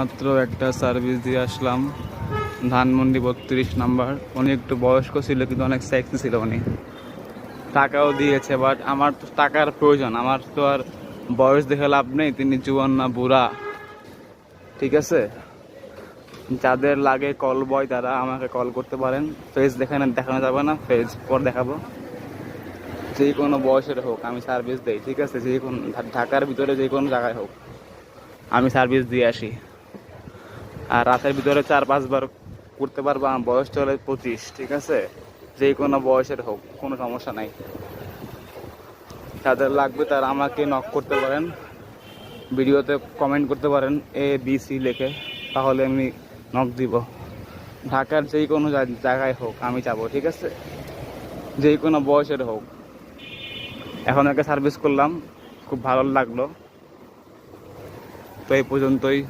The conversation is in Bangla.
মাত্র একটা সার্ভিস দিয়ে আসলাম, ধানমন্ডি 32 নাম্বার। উনি একটু বয়স্ক ছিল কিন্তু অনেক সেক্সি ছিল উনি, টাকাও দিয়েছে। বাট আমার তো টাকার প্রয়োজন, আমার তো আর বয়স দেখে লাভ নেই, তিনি জুয়ান না বুড়া, ঠিক আছে। যাদের লাগে কল বয় তারা আমাকে কল করতে পারেন। ফেস দেখানো যাবে না, ফেস পর দেখাবো। যে কোনো বয়সের হোক আমি সার্ভিস দিই, ঠিক আছে। যে কোনো ঢাকার ভিতরে যে কোনো জায়গায় হোক আমি সার্ভিস দিয়ে আসি। আর রাতের ভিতরে 4-5 বার করতে পারবো। আমার বয়স চলে 25, ঠিক আছে। যে কোনো বয়সের হোক কোনো সমস্যা নাই। যাদের লাগবে তারা আমাকে নক করতে পারেন, ভিডিওতে কমেন্ট করতে পারেন ABC লিখে, তাহলে আমি নক দিব। ঢাকার যে কোনো জায়গায় হোক আমি যাবো, ঠিক আছে। যে কোনো বয়সের হোক। এখন একটা সার্ভিস করলাম, খুব ভালো লাগলো। তো এই পর্যন্তই।